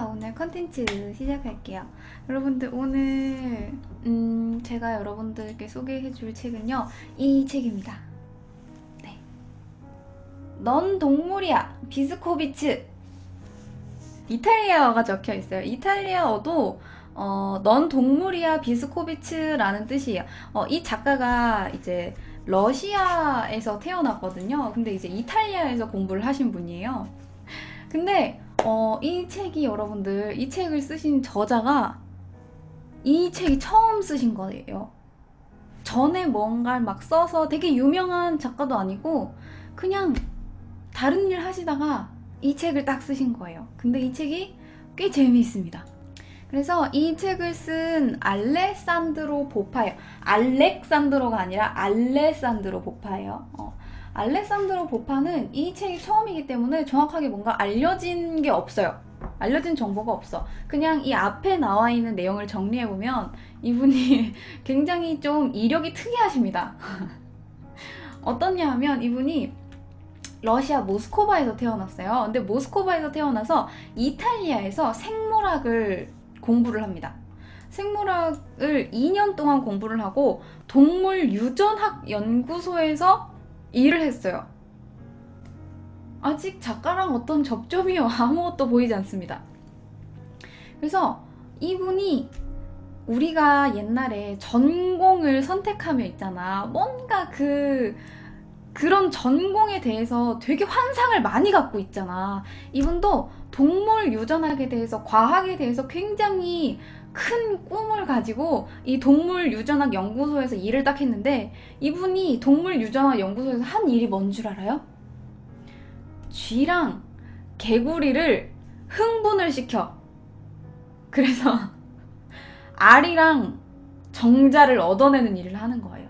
오늘 컨텐츠 시작할게요. 여러분들 오늘 제가 여러분들께 소개해줄 책은요, 이 책입니다. 네, 넌 동물이야, 비스코비츠. 이탈리아어가 적혀 있어요. 이탈리아어도 넌 동물이야, 비스코비츠라는 뜻이에요. 이 작가가 이제 러시아에서 태어났거든요. 근데 이제 이탈리아에서 공부를 하신 분이에요. 근데 이 책이, 여러분들, 이 책을 쓰신 저자가 이 책이 처음 쓰신 거예요. 전에 뭔가를 막 써서 되게 유명한 작가도 아니고 그냥 다른 일 하시다가 이 책을 딱 쓰신 거예요. 근데 이 책이 꽤 재미있습니다. 그래서 이 책을 쓴 알레산드로 보파예요. 알렉산드로가 아니라 알레산드로 보파예요. 알레산드로 보파는 이 책이 처음이기 때문에 정확하게 뭔가 알려진 게 없어요. 알려진 정보가 없어. 그냥 이 앞에 나와 있는 내용을 정리해보면 이분이 굉장히 좀 이력이 특이하십니다. 어떻냐 하면 이분이 러시아 모스크바에서 태어났어요. 근데 모스크바에서 태어나서 이탈리아에서 생물학을 공부를 합니다. 생물학을 2년 동안 공부를 하고 동물 유전학 연구소에서 일을 했어요. 아직 작가랑 어떤 접점이 아무것도 보이지 않습니다. 그래서 이분이 우리가 옛날에 전공을 선택하며 있잖아. 뭔가 그런 전공에 대해서 되게 환상을 많이 갖고 있잖아. 이분도 동물 유전학에 대해서, 과학에 대해서 굉장히 큰 꿈을 가지고 이 동물 유전학 연구소에서 일을 딱 했는데, 이분이 동물 유전학 연구소에서 한 일이 뭔 줄 알아요? 쥐랑 개구리를 흥분을 시켜. 그래서 알이랑 정자를 얻어내는 일을 하는 거예요.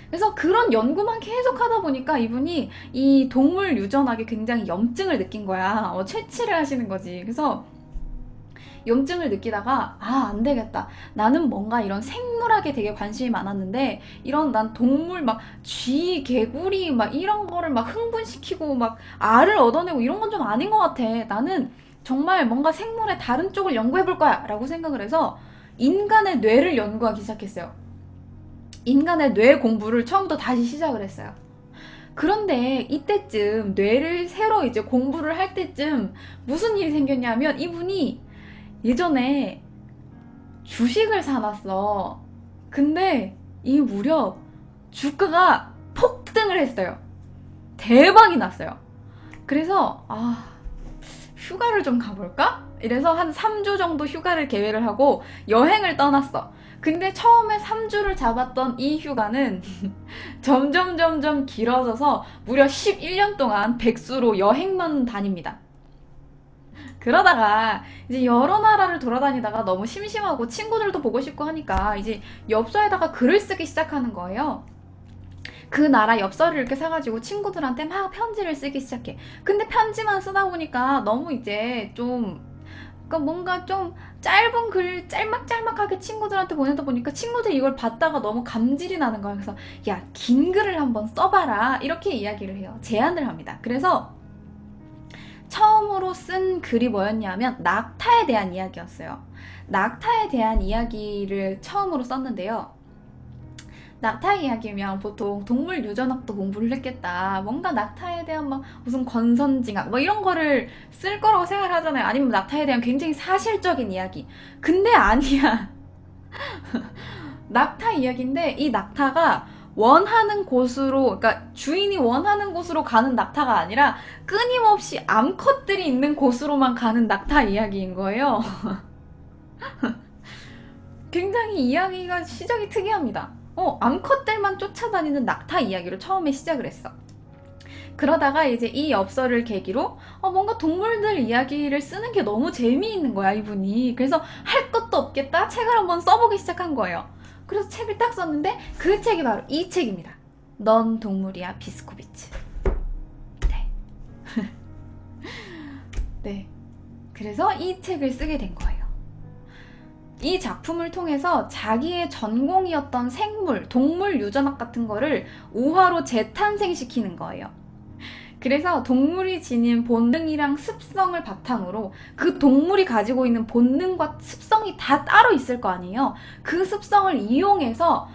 그래서 그런 연구만 계속 하다 보니까 이분이 이 동물 유전학에 굉장히 염증을 느낀 거야. 채취를 하시는 거지. 그래서 염증을 느끼다가 안 되겠다. 나는 뭔가 이런 생물학에 되게 관심이 많았는데 난 동물 막 쥐, 개구리 막 이런 거를 막 흥분시키고 막 알을 얻어내고 이런 건 좀 아닌 것 같아. 나는 정말 뭔가 생물의 다른 쪽을 연구해볼 거야 라고 생각을 해서 인간의 뇌를 연구하기 시작했어요. 인간의 뇌 공부를 처음부터 다시 시작을 했어요. 그런데 이때쯤 뇌를 새로 이제 공부를 할 때쯤 무슨 일이 생겼냐면, 이분이 예전에 주식을 사놨어. 근데 이 무렵 주가가 폭등을 했어요. 대박이 났어요. 그래서 휴가를 좀 가볼까? 이래서 한 3주 정도 휴가를 계획을 하고 여행을 떠났어. 근데 처음에 3주를 잡았던 이 휴가는 점점 길어져서 무려 11년 동안 백수로 여행만 다닙니다. 그러다가 이제 여러 나라를 돌아다니다가 너무 심심하고 친구들도 보고 싶고 하니까 이제 엽서에다가 글을 쓰기 시작하는 거예요. 그 나라 엽서를 이렇게 사가지고 친구들한테 막 편지를 쓰기 시작해. 근데 편지만 쓰다 보니까 너무 이제 좀, 그러니까 뭔가 좀 짧은 글 짤막짤막하게 친구들한테 보내다 보니까 친구들이 이걸 봤다가 너무 감질이 나는 거야. 그래서 야, 긴 글을 한번 써봐라, 이렇게 이야기를 해요. 제안을 합니다. 그래서 처음으로 쓴 글이 뭐였냐면 낙타에 대한 이야기였어요. 낙타에 대한 이야기를 처음으로 썼는데요. 낙타 이야기면 보통 동물 유전학도 공부를 했겠다. 뭔가 낙타에 대한 막 무슨 권선징악 뭐 이런 거를 쓸 거라고 생각을 하잖아요. 아니면 낙타에 대한 굉장히 사실적인 이야기. 근데 아니야. 낙타 이야기인데 이 낙타가 원하는 곳으로, 그러니까 주인이 원하는 곳으로 가는 낙타가 아니라 끊임없이 암컷들이 있는 곳으로만 가는 낙타 이야기인 거예요. 굉장히 이야기가 시작이 특이합니다. 암컷들만 쫓아다니는 낙타 이야기로 처음에 시작을 했어. 그러다가 이제 이 엽서를 계기로 뭔가 동물들 이야기를 쓰는 게 너무 재미있는 거야, 이분이. 그래서 할 것도 없겠다, 책을 한번 써보기 시작한 거예요. 그래서 책을 딱 썼는데 그 책이 바로 이 책입니다. 넌 동물이야, 비스코비츠. 네. 네. 그래서 이 책을 쓰게 된 거예요. 이 작품을 통해서 자기의 전공이었던 생물, 동물 유전학 같은 거를 우화로 재탄생시키는 거예요. 그래서 동물이 지닌 본능이랑 습성을 바탕으로 그 동물이 가지고 있는 본능과 습성이 다 따로 있을 거 아니에요. 그 습성을 이용해서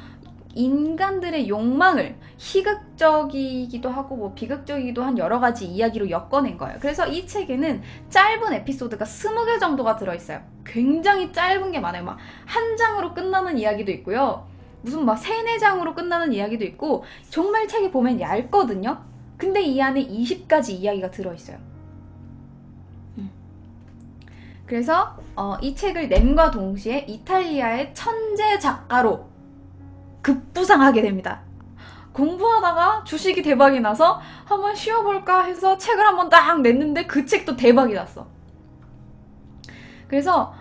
인간들의 욕망을 희극적이기도 하고 뭐 비극적이기도 한 여러 가지 이야기로 엮어낸 거예요. 그래서 이 책에는 짧은 에피소드가 20개 정도가 들어있어요. 굉장히 짧은 게 많아요. 막 한 장으로 끝나는 이야기도 있고요. 무슨 막 3-4장으로 끝나는 이야기도 있고 정말 책이 보면 얇거든요. 근데 이 안에 20가지 이야기가 들어있어요. 그래서 이 책을 낸과 동시에 이탈리아의 천재 작가로 급부상하게 됩니다. 공부하다가 주식이 대박이 나서 한번 쉬어볼까 해서 책을 한번 딱 냈는데 그 책도 대박이 났어. 그래서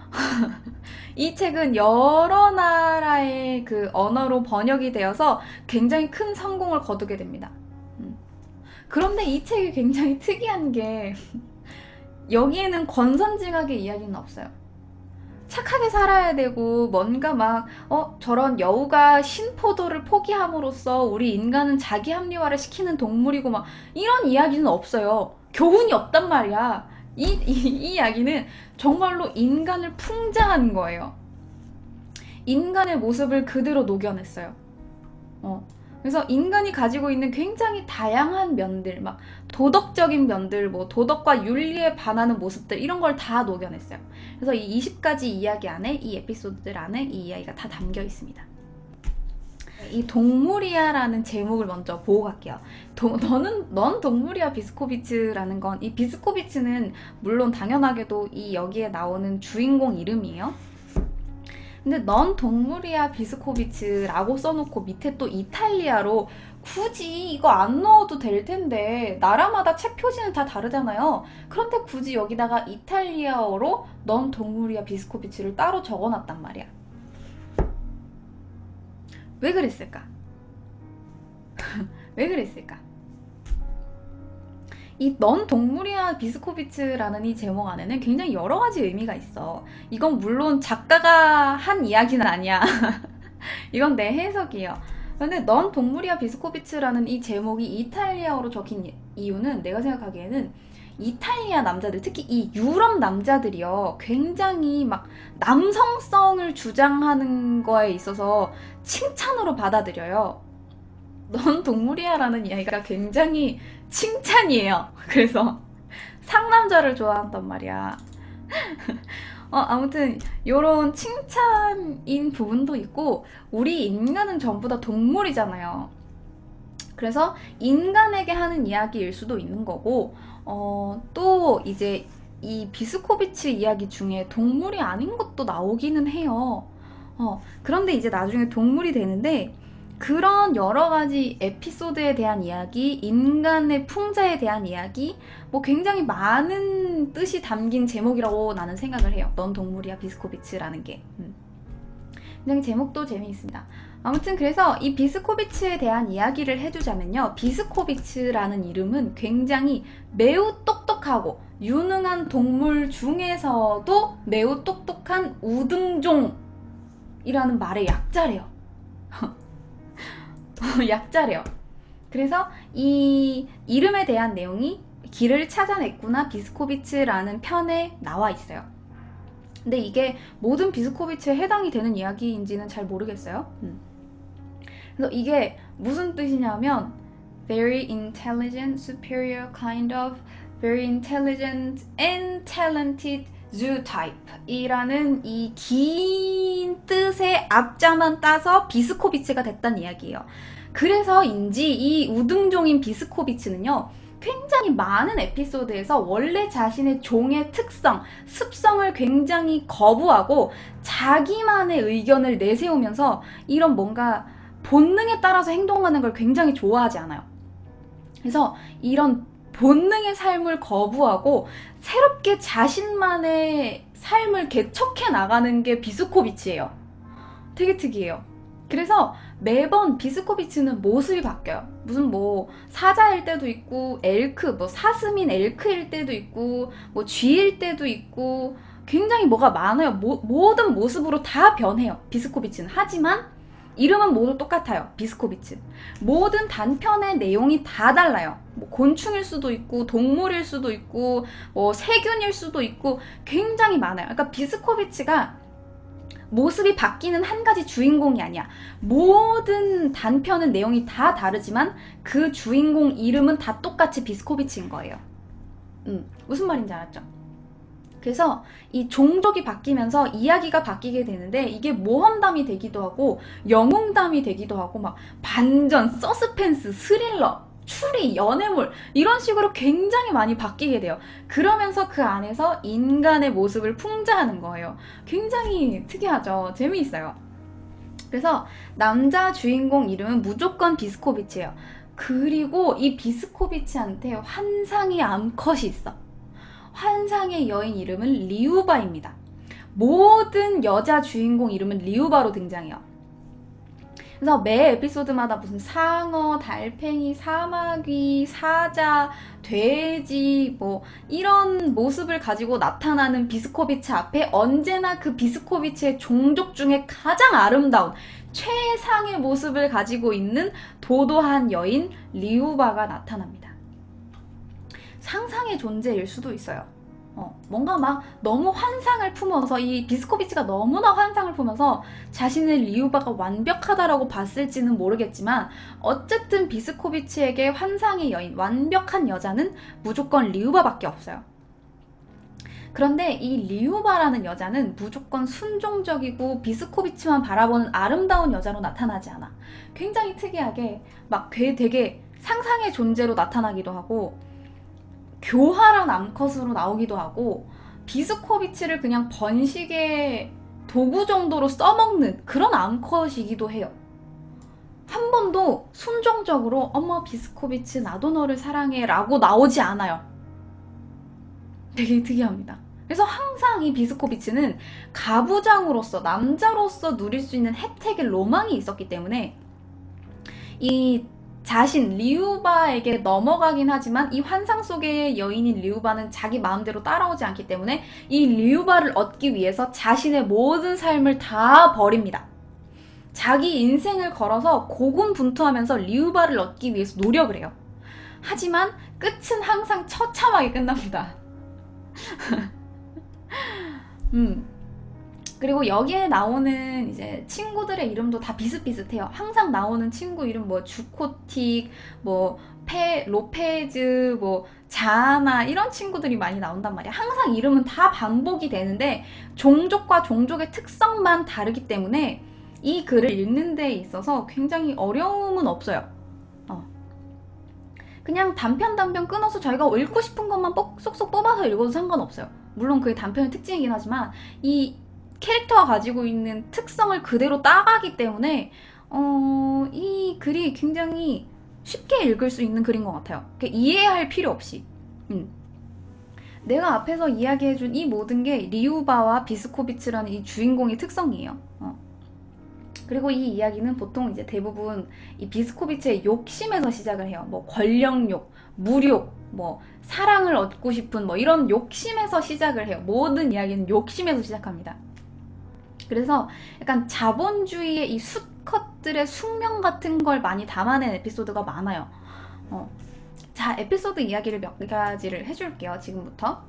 이 책은 여러 나라의 그 언어로 번역이 되어서 굉장히 큰 성공을 거두게 됩니다. 그런데 이 책이 굉장히 특이한 게 여기에는 권선징악의 이야기는 없어요. 착하게 살아야 되고 뭔가 막 저런 여우가 신포도를 포기함으로써 우리 인간은 자기 합리화를 시키는 동물이고 막 이런 이야기는 없어요. 교훈이 없단 말이야. 이 이야기는 정말로 인간을 풍자한 거예요. 인간의 모습을 그대로 녹여냈어요. 그래서 인간이 가지고 있는 굉장히 다양한 면들, 막 도덕적인 면들, 뭐 도덕과 윤리에 반하는 모습들 이런 걸 다 녹여냈어요. 그래서 이 20가지 이야기 안에, 이 에피소드들 안에 이 이야기가 다 담겨 있습니다. 이 동물이야라는 제목을 먼저 보고 갈게요. 넌 동물이야 비스코비츠라는 건, 이 비스코비츠는 물론 당연하게도 이 여기에 나오는 주인공 이름이에요. 근데 넌 동물이야 비스코비츠라고 써놓고 밑에 또 이탈리아로 굳이 이거 안 넣어도 될 텐데 나라마다 책 표지는 다 다르잖아요. 그런데 굳이 여기다가 이탈리아어로 넌 동물이야 비스코비츠를 따로 적어놨단 말이야. 왜 그랬을까? 왜 그랬을까? 이 넌 동물이야 비스코비츠라는 이 제목 안에는 굉장히 여러 가지 의미가 있어. 이건 물론 작가가 한 이야기는 아니야. 이건 내 해석이에요. 근데 넌 동물이야 비스코비츠라는 이 제목이 이탈리아어로 적힌 이유는 내가 생각하기에는 이탈리아 남자들, 특히 이 유럽 남자들이요, 굉장히 막 남성성을 주장하는 거에 있어서 칭찬으로 받아들여요. 넌 동물이야라는 이야기가 굉장히 칭찬이에요. 그래서 상남자를 좋아한단 말이야. 아무튼 요런 칭찬인 부분도 있고, 우리 인간은 전부 다 동물이잖아요. 그래서 인간에게 하는 이야기일 수도 있는 거고, 또 이제 이 비스코비치 이야기 중에 동물이 아닌 것도 나오기는 해요. 그런데 이제 나중에 동물이 되는데, 그런 여러 가지 에피소드에 대한 이야기, 인간의 풍자에 대한 이야기, 뭐 굉장히 많은 뜻이 담긴 제목이라고 나는 생각을 해요. 넌 동물이야 비스코비츠라는 게. 굉장히 제목도 재미있습니다. 아무튼 그래서 이 비스코비츠에 대한 이야기를 해주자면요, 비스코비츠라는 이름은 굉장히 매우 똑똑하고 유능한 동물 중에서도 매우 똑똑한 우등종이라는 말의 약자래요. 약자래요. 그래서 이 이름에 대한 내용이 길을 찾아냈구나 비스코비츠라는 편에 나와 있어요. 근데 이게 모든 비스코비츠에 해당이 되는 이야기인지는 잘 모르겠어요. 그래서 이게 무슨 뜻이냐면 very intelligent, superior kind of, very intelligent and talented zoo type 이라는 이 긴 뜻의 앞자만 따서 비스코비츠가 됐다는 이야기예요. 그래서인지 이 우등종인 비스코비츠는요, 굉장히 많은 에피소드에서 원래 자신의 종의 특성, 습성을 굉장히 거부하고 자기만의 의견을 내세우면서 이런 뭔가 본능에 따라서 행동하는 걸 굉장히 좋아하지 않아요. 그래서 이런 본능의 삶을 거부하고 새롭게 자신만의 삶을 개척해 나가는 게 비스코비치예요. 되게 특이해요. 그래서 매번 비스코비치는 모습이 바뀌어요. 무슨 뭐 사자일 때도 있고, 엘크, 뭐 사슴인 엘크일 때도 있고, 뭐 쥐일 때도 있고, 굉장히 뭐가 많아요. 모든 모습으로 다 변해요, 비스코비치는. 하지만 이름은 모두 똑같아요. 비스코비츠. 모든 단편의 내용이 다 달라요. 뭐 곤충일 수도 있고 동물일 수도 있고 뭐 세균일 수도 있고 굉장히 많아요. 그러니까 비스코비츠가 모습이 바뀌는 한 가지 주인공이 아니야. 모든 단편은 내용이 다 다르지만 그 주인공 이름은 다 똑같이 비스코비츠인 거예요. 무슨 말인지 알았죠? 그래서 이 종족이 바뀌면서 이야기가 바뀌게 되는데 이게 모험담이 되기도 하고 영웅담이 되기도 하고 막 반전, 서스펜스, 스릴러, 추리, 연애물 이런 식으로 굉장히 많이 바뀌게 돼요. 그러면서 그 안에서 인간의 모습을 풍자하는 거예요. 굉장히 특이하죠? 재미있어요. 그래서 남자 주인공 이름은 무조건 비스코비치예요. 그리고 이 비스코비치한테 환상의 암컷이 있어. 환상의 여인 이름은 리우바입니다. 모든 여자 주인공 이름은 리우바로 등장해요. 그래서 매 에피소드마다 무슨 상어, 달팽이, 사마귀, 사자, 돼지 뭐 이런 모습을 가지고 나타나는 비스코비치 앞에 언제나 그 비스코비치의 종족 중에 가장 아름다운 최상의 모습을 가지고 있는 도도한 여인 리우바가 나타납니다. 상상의 존재일 수도 있어요. 뭔가 막 너무 환상을 품어서 이 비스코비치가 너무나 환상을 품어서 자신의 리우바가 완벽하다라고 봤을지는 모르겠지만 어쨌든 비스코비치에게 환상의 여인, 완벽한 여자는 무조건 리우바밖에 없어요. 그런데 이 리우바라는 여자는 무조건 순종적이고 비스코비치만 바라보는 아름다운 여자로 나타나지 않아. 굉장히 특이하게 막 되게 상상의 존재로 나타나기도 하고 교활한 암컷으로 나오기도 하고 비스코비치를 그냥 번식의 도구 정도로 써먹는 그런 암컷이기도 해요. 한 번도 순종적으로 어머 비스코비치 나도 너를 사랑해 라고 나오지 않아요. 되게 특이합니다. 그래서 항상 이 비스코비치는 가부장으로서 남자로서 누릴 수 있는 혜택의 로망이 있었기 때문에 이 자신 리우바에게 넘어가긴 하지만 이 환상 속의 여인인 리우바는 자기 마음대로 따라오지 않기 때문에 이 리우바를 얻기 위해서 자신의 모든 삶을 다 버립니다. 자기 인생을 걸어서 고군분투하면서 리우바를 얻기 위해서 노력을 해요. 하지만 끝은 항상 처참하게 끝납니다. 그리고 여기에 나오는 이제 친구들의 이름도 다 비슷비슷해요. 항상 나오는 친구 이름 뭐 주코틱, 뭐 로페즈, 뭐 자나 이런 친구들이 많이 나온단 말이야. 항상 이름은 다 반복이 되는데 종족과 종족의 특성만 다르기 때문에 이 글을 읽는 데 있어서 굉장히 어려움은 없어요. 그냥 단편 끊어서 자기가 읽고 싶은 것만 쏙쏙 뽑아서 읽어도 상관없어요. 물론 그게 단편의 특징이긴 하지만 이 캐릭터가 가지고 있는 특성을 그대로 따가기 때문에 이 글이 굉장히 쉽게 읽을 수 있는 글인 것 같아요. 이해할 필요 없이. 내가 앞에서 이야기해준 이 모든 게 리우바와 비스코비치라는 이 주인공의 특성이에요. 그리고 이 이야기는 보통 이제 대부분 이 비스코비치의 욕심에서 시작을 해요. 뭐 권력욕, 무욕, 뭐 사랑을 얻고 싶은 뭐 이런 욕심에서 시작을 해요. 모든 이야기는 욕심에서 시작합니다. 그래서 약간 자본주의의 이 수컷들의 숙명 같은 걸 많이 담아낸 에피소드가 많아요. 자, 에피소드 이야기를 몇 가지를 해줄게요. 지금부터.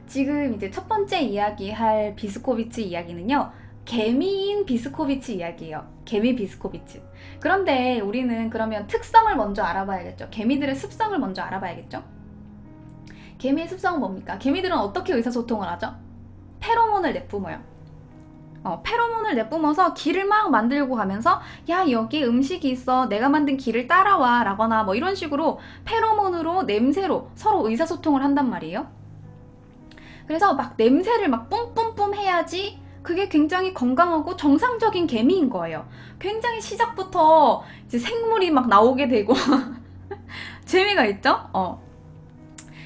지금 이제 첫 번째 이야기할 비스코비치 이야기는요. 개미인 비스코비치 이야기예요. 개미 비스코비치. 그런데 우리는 그러면 특성을 먼저 알아봐야겠죠. 개미들의 습성을 먼저 알아봐야겠죠. 개미의 습성은 뭡니까? 개미들은 어떻게 의사소통을 하죠? 페로몬을 내뿜어요. 페로몬을 내뿜어서 길을 막 만들고 가면서 야 여기 음식이 있어 내가 만든 길을 따라와 라거나 뭐 이런 식으로 페로몬으로 냄새로 서로 의사소통을 한단 말이에요. 그래서 막 냄새를 막 뿜뿜뿜 해야지 그게 굉장히 건강하고 정상적인 개미인 거예요. 굉장히 시작부터 이제 생물이 막 나오게 되고 재미가 있죠?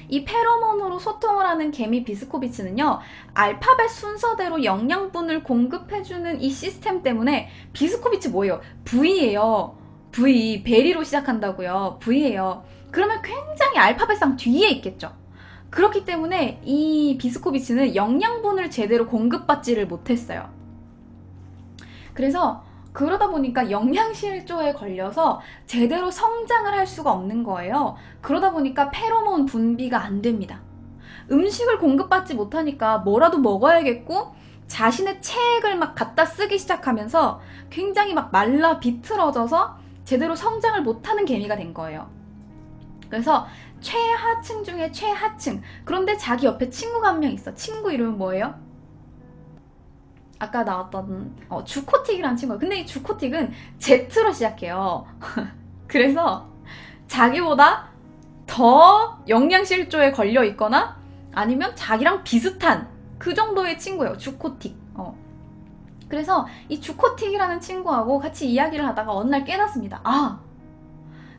이 페로몬으로 소통을 하는 개미 비스코비치는요, 알파벳 순서대로 영양분을 공급해주는 이 시스템 때문에 비스코비치 뭐예요? V예요. V, 베리로 시작한다고요. V예요. 그러면 굉장히 알파벳상 뒤에 있겠죠. 그렇기 때문에 이 비스코비치는 영양분을 제대로 공급받지를 못했어요. 그래서 그러다 보니까 영양실조에 걸려서 제대로 성장을 할 수가 없는 거예요. 그러다 보니까 페로몬 분비가 안 됩니다. 음식을 공급받지 못하니까 뭐라도 먹어야겠고 자신의 체액을 막 갖다 쓰기 시작하면서 굉장히 막 말라 비틀어져서 제대로 성장을 못하는 개미가 된 거예요. 그래서 최하층 중에 최하층. 그런데 자기 옆에 친구가 한 명 있어. 친구 이름은 뭐예요? 아까 나왔던 주코틱이라는 친구예요. 근데 이 주코틱은 Z로 시작해요. 그래서 자기보다 더 영양실조에 걸려 있거나 아니면 자기랑 비슷한 그 정도의 친구예요. 주코틱. 그래서 이 주코틱이라는 친구하고 같이 이야기를 하다가 어느 날 깨닫습니다. 아,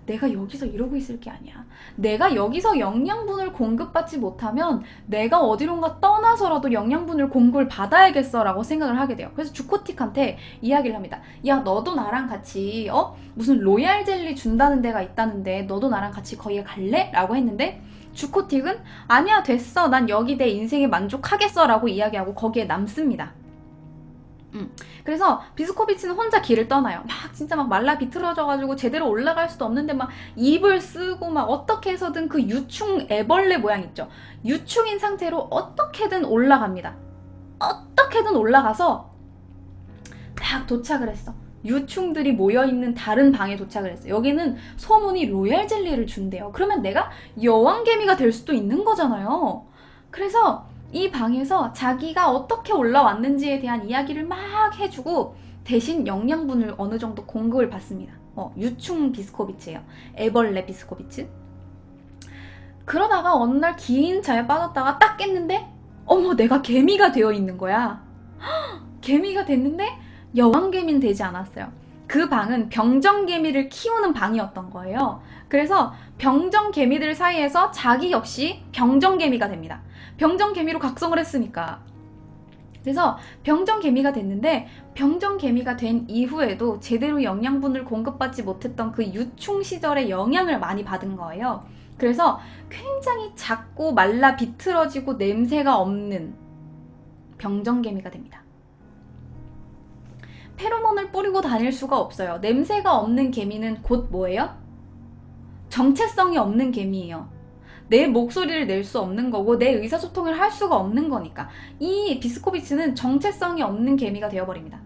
내가 여기서 이러고 있을 게 아니야. 내가 여기서 영양분을 공급받지 못하면 내가 어디론가 떠나서라도 영양분을 공급을 받아야겠어 라고 생각을 하게 돼요. 그래서 주코틱한테 이야기를 합니다. 야, 너도 나랑 같이 무슨 로얄 젤리 준다는 데가 있다는데 너도 나랑 같이 거기에 갈래? 라고 했는데 주코틱은 아니야, 됐어, 난 여기 내 인생에 만족하겠어 라고 이야기하고 거기에 남습니다. 그래서 비스코비치는 혼자 길을 떠나요. 막 진짜 막 말라 비틀어져가지고 제대로 올라갈 수도 없는데 막 입을 쓰고 막 어떻게 해서든 그 유충 애벌레 모양 있죠. 유충인 상태로 어떻게든 올라갑니다. 어떻게든 올라가서 딱 도착을 했어. 유충들이 모여있는 다른 방에 도착을 했어. 여기는 소문이 로얄 젤리를 준대요. 그러면 내가 여왕개미가 될 수도 있는 거잖아요. 그래서 이 방에서 자기가 어떻게 올라왔는지에 대한 이야기를 막 해주고 대신 영양분을 어느 정도 공급을 받습니다. 유충 비스코비치예요. 애벌레 비스코비치. 그러다가 어느 날 긴 잠에 빠졌다가 딱 깼는데 어머, 내가 개미가 되어 있는 거야. 개미가 됐는데 여왕개미는 되지 않았어요. 그 방은 병정개미를 키우는 방이었던 거예요. 그래서 병정개미들 사이에서 자기 역시 병정개미가 됩니다. 병정개미로 각성을 했으니까. 그래서 병정개미가 됐는데 병정개미가 된 이후에도 제대로 영양분을 공급받지 못했던 그 유충 시절에 영향을 많이 받은 거예요. 그래서 굉장히 작고 말라 비틀어지고 냄새가 없는 병정개미가 됩니다. 페로몬을 뿌리고 다닐 수가 없어요. 냄새가 없는 개미는 곧 뭐예요? 정체성이 없는 개미예요. 내 목소리를 낼 수 없는 거고 내 의사소통을 할 수가 없는 거니까. 이 비스코비치는 정체성이 없는 개미가 되어버립니다.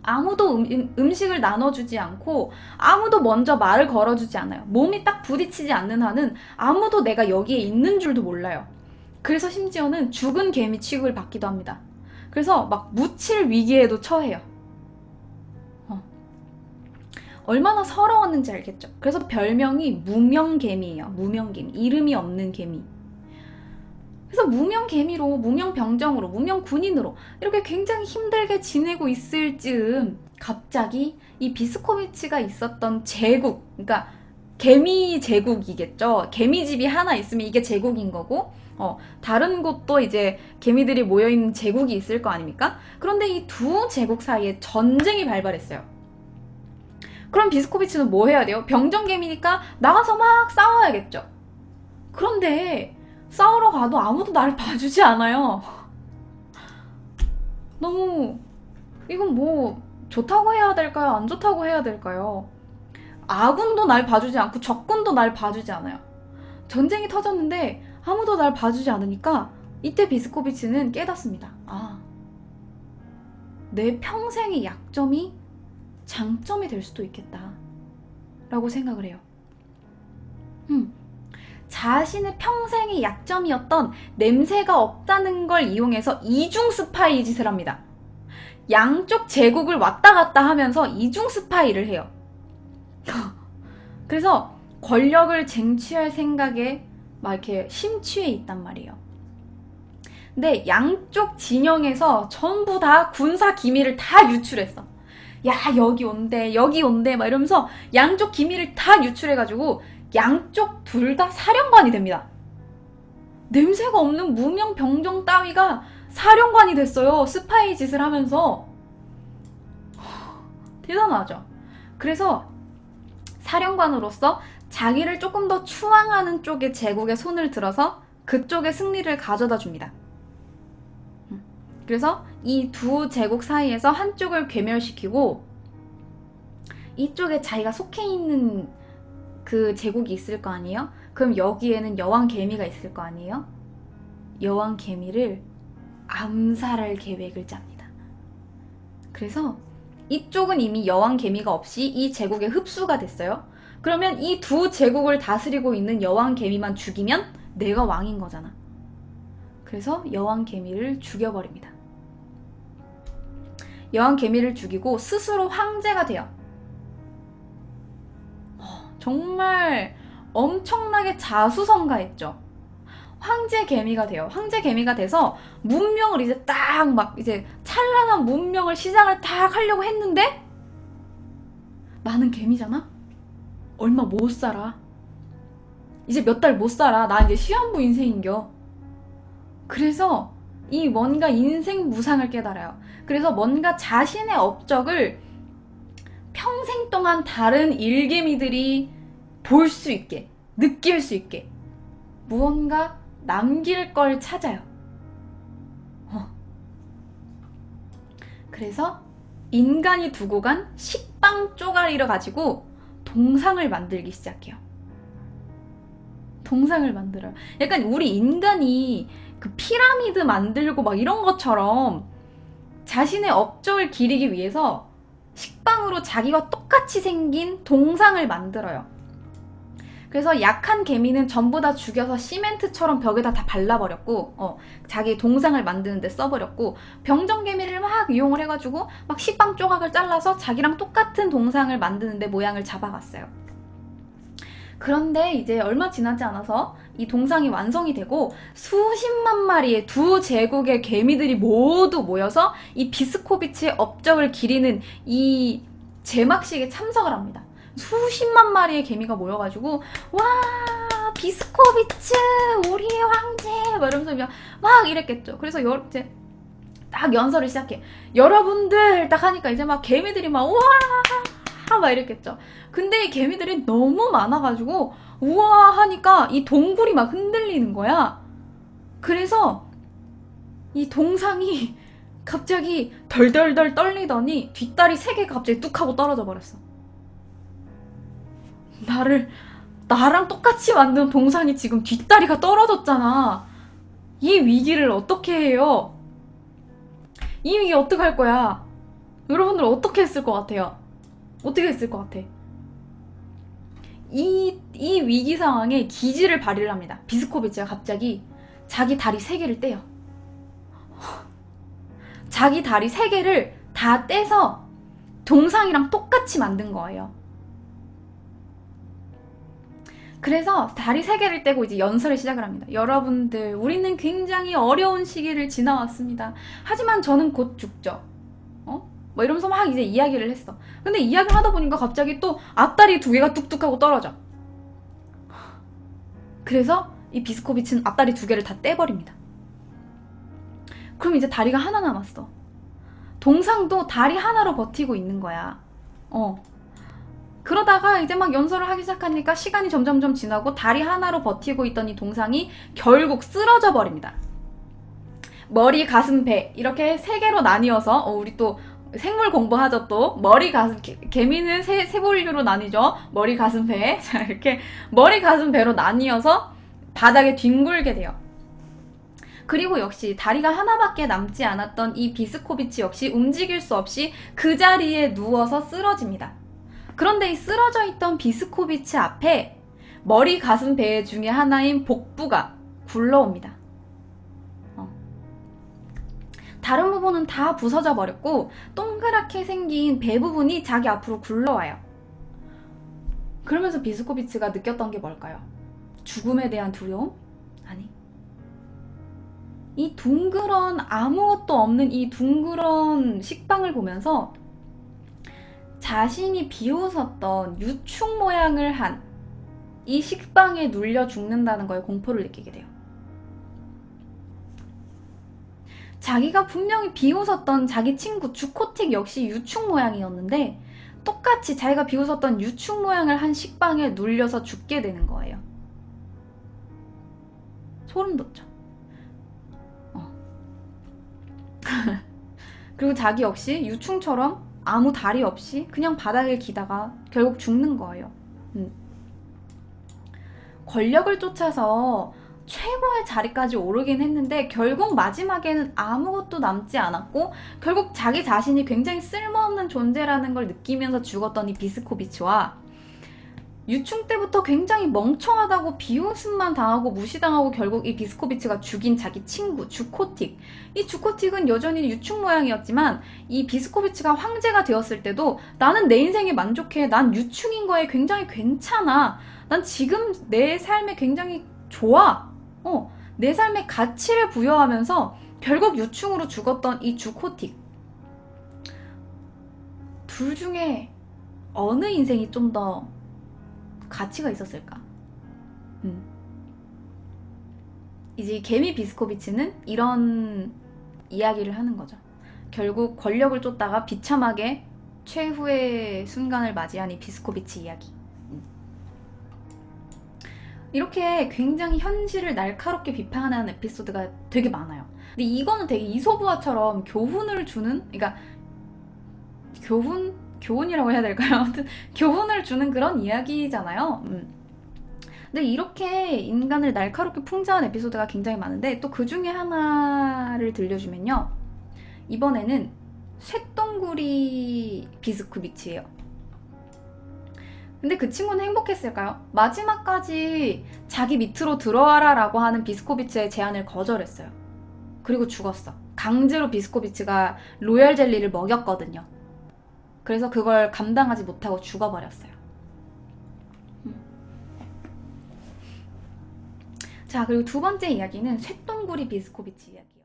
아무도 음식을 나눠주지 않고 아무도 먼저 말을 걸어주지 않아요. 몸이 딱 부딪히지 않는 한은 아무도 내가 여기에 있는 줄도 몰라요. 그래서 심지어는 죽은 개미 취급을 받기도 합니다. 그래서 막 묻힐 위기에도 처해요. 얼마나 서러웠는지 알겠죠? 그래서 별명이 무명개미예요. 무명개미. 이름이 없는 개미. 그래서 무명개미로, 무명병정으로, 무명군인으로 이렇게 굉장히 힘들게 지내고 있을 즈음 갑자기 이 비스코비치가 있었던 제국, 그러니까 개미 제국이겠죠. 개미집이 하나 있으면 이게 제국인 거고 다른 곳도 이제 개미들이 모여있는 제국이 있을 거 아닙니까? 그런데 이 두 제국 사이에 전쟁이 발발했어요. 그럼 비스코비치는 뭐 해야 돼요? 병정개미니까 나가서 막 싸워야겠죠. 그런데 싸우러 가도 아무도 나를 봐주지 않아요. 너무 이건 뭐 좋다고 해야 될까요? 안 좋다고 해야 될까요? 아군도 날 봐주지 않고 적군도 날 봐주지 않아요. 전쟁이 터졌는데 아무도 날 봐주지 않으니까 이때 비스코비치는 깨닫습니다. 아, 내 평생의 약점이 장점이 될 수도 있겠다 라고 생각을 해요. 자신의 평생의 약점이었던 냄새가 없다는 걸 이용해서 이중 스파이 짓을 합니다. 양쪽 제국을 왔다 갔다 하면서 이중 스파이를 해요. 그래서 권력을 쟁취할 생각에 막 이렇게 심취해 있단 말이에요. 근데 양쪽 진영에서 전부 다 군사 기밀을 다 유출했어. 야, 여기 온대, 여기 온대 막 이러면서 양쪽 기밀을 다 유출해가지고 양쪽 둘 다 사령관이 됩니다. 냄새가 없는 무명 병정 따위가 사령관이 됐어요. 스파이 짓을 하면서. 대단하죠. 그래서 사령관으로서 자기를 조금 더 추앙하는 쪽의 제국에 손을 들어서 그쪽의 승리를 가져다 줍니다. 그래서 이 두 제국 사이에서 한쪽을 괴멸시키고 이쪽에 자기가 속해 있는 그 제국이 있을 거 아니에요? 그럼 여기에는 여왕 개미가 있을 거 아니에요? 여왕 개미를 암살할 계획을 짭니다. 그래서 이쪽은 이미 여왕 개미가 없이 이 제국에 흡수가 됐어요. 그러면 이 두 제국을 다스리고 있는 여왕 개미만 죽이면 내가 왕인 거잖아. 그래서 여왕 개미를 죽여버립니다. 여왕 개미를 죽이고 스스로 황제가 돼요. 정말 엄청나게 자수성가했죠. 황제 개미가 돼요. 황제 개미가 돼서 문명을 이제 딱 막 이제 찬란한 문명을 시작을 딱 하려고 했는데 나는 개미잖아? 얼마 못 살아. 이제 몇 달 못 살아. 나 이제 시한부 인생인겨. 그래서 이 뭔가 인생 무상을 깨달아요. 그래서 뭔가 자신의 업적을 평생 동안 다른 일개미들이 볼 수 있게, 느낄 수 있게 무언가 남길 걸 찾아요. 그래서 인간이 두고 간 식빵 쪼가리를 가지고 동상을 만들기 시작해요. 동상을 만들어요. 약간 우리 인간이 그 피라미드 만들고 막 이런 것처럼 자신의 업적을 기리기 위해서 식빵으로 자기와 똑같이 생긴 동상을 만들어요. 그래서 약한 개미는 전부 다 죽여서 시멘트처럼 벽에다 다 발라버렸고 자기 동상을 만드는 데 써버렸고 병정 개미를 막 이용을 해가지고 막 식빵 조각을 잘라서 자기랑 똑같은 동상을 만드는 데 모양을 잡아갔어요. 그런데 이제 얼마 지나지 않아서 이 동상이 완성이 되고 수십만 마리의 두 제국의 개미들이 모두 모여서 이 비스코비치의 업적을 기리는 이 제막식에 참석을 합니다. 수십만 마리의 개미가 모여가지고 와 비스코비치 우리의 황제 막 이러면서 막 이랬겠죠. 그래서 이제 딱 연설을 시작해. 여러분들 딱 하니까 이제 막 개미들이 막 우와 막 이랬겠죠. 근데 이 개미들이 너무 많아가지고 우와 하니까 이 동굴이 막 흔들리는 거야. 그래서 이 동상이 갑자기 덜덜덜 떨리더니 뒷다리 3개가 갑자기 뚝 하고 떨어져 버렸어. 나랑 똑같이 만든 동상이 지금 뒷다리가 떨어졌잖아. 이 위기를 어떻게 해요? 이 위기 어떡할 거야? 여러분들 어떻게 했을 것 같아요? 어떻게 했을 것 같아? 이 위기 상황에 기지를 발휘를 합니다. 비스코비치가 갑자기 자기 다리 3개를 떼요. 자기 다리 3개를 다 떼서 동상이랑 똑같이 만든 거예요. 그래서 다리 3개를 떼고 이제 연설을 시작을 합니다. 여러분들, 우리는 굉장히 어려운 시기를 지나왔습니다. 하지만 저는 곧 죽죠. 뭐 이러면서 막 이제 이야기를 했어. 근데 이야기를 하다 보니까 갑자기 또 앞다리 2개가 뚝뚝 하고 떨어져. 그래서 이 비스코비치는 앞다리 2개를 다 떼버립니다. 그럼 이제 다리가 하나 남았어. 동상도 다리 하나로 버티고 있는 거야. 그러다가 이제 막 연설을 하기 시작하니까 시간이 점점점 지나고 다리 하나로 버티고 있던 이 동상이 결국 쓰러져 버립니다. 머리, 가슴, 배 이렇게 3개로 나뉘어서 우리 또 생물 공부하죠. 또 머리, 가슴, 개미는 세 부류로 나뉘죠. 머리, 가슴, 배. 자, 이렇게 머리, 가슴, 배로 나뉘어서 바닥에 뒹굴게 돼요. 그리고 역시 다리가 하나밖에 남지 않았던 이 비스코비치 역시 움직일 수 없이 그 자리에 누워서 쓰러집니다. 그런데 이 쓰러져 있던 비스코비치 앞에 머리, 가슴, 배 중에 하나인 복부가 굴러옵니다. 다른 부분은 다 부서져 버렸고 동그랗게 생긴 배 부분이 자기 앞으로 굴러와요. 그러면서 비스코비치가 느꼈던 게 뭘까요? 죽음에 대한 두려움? 아니. 이 둥그런 아무것도 없는 이 둥그런 식빵을 보면서 자신이 비웃었던 유충 모양을 한 이 식빵에 눌려 죽는다는 거에 공포를 느끼게 돼요. 자기가 분명히 비웃었던 자기 친구 주코틱 역시 유충 모양이었는데 똑같이 자기가 비웃었던 유충 모양을 한 식빵에 눌려서 죽게 되는 거예요. 소름 돋죠? 그리고 자기 역시 유충처럼 아무 다리 없이 그냥 바닥을 기다가 결국 죽는 거예요. 권력을 쫓아서 최고의 자리까지 오르긴 했는데 결국 마지막에는 아무것도 남지 않았고 결국 자기 자신이 굉장히 쓸모없는 존재라는 걸 느끼면서 죽었던 이 비스코비치와 유충 때부터 굉장히 멍청하다고 비웃음만 당하고 무시당하고 결국 이 비스코비치가 죽인 자기 친구 주코틱. 이 주코틱은 여전히 유충 모양이었지만 이 비스코비치가 황제가 되었을 때도 나는 내 인생에 만족해. 난 유충인 거에 굉장히 괜찮아. 난 지금 내 삶에 굉장히 좋아. 내 삶에 가치를 부여하면서 결국 유충으로 죽었던 이 주코틱. 둘 중에 어느 인생이 좀 더 가치가 있었을까? 이제 개미 비스코비치는 이런 이야기를 하는 거죠. 결국 권력을 쫓다가 비참하게 최후의 순간을 맞이한 이 비스코비치 이야기. 이렇게 굉장히 현실을 날카롭게 비판하는 에피소드가 되게 많아요. 근데 이거는 되게 이솝우화처럼 교훈을 주는, 그러니까 교훈이라고 해야 될까요? 아무튼 교훈을 주는 그런 이야기잖아요. 근데 이렇게 인간을 날카롭게 풍자한 에피소드가 굉장히 많은데 또 그 중에 하나를 들려주면요. 이번에는 쇳덩구리 비스코비치예요. 근데 그 친구는 행복했을까요? 마지막까지 자기 밑으로 들어와라 라고 하는 비스코비치의 제안을 거절했어요. 그리고 죽었어. 강제로 비스코비치가 로얄 젤리를 먹였거든요. 그래서 그걸 감당하지 못하고 죽어버렸어요. 자, 그리고 두 번째 이야기는 쇳덩구리 비스코비치 이야기예요.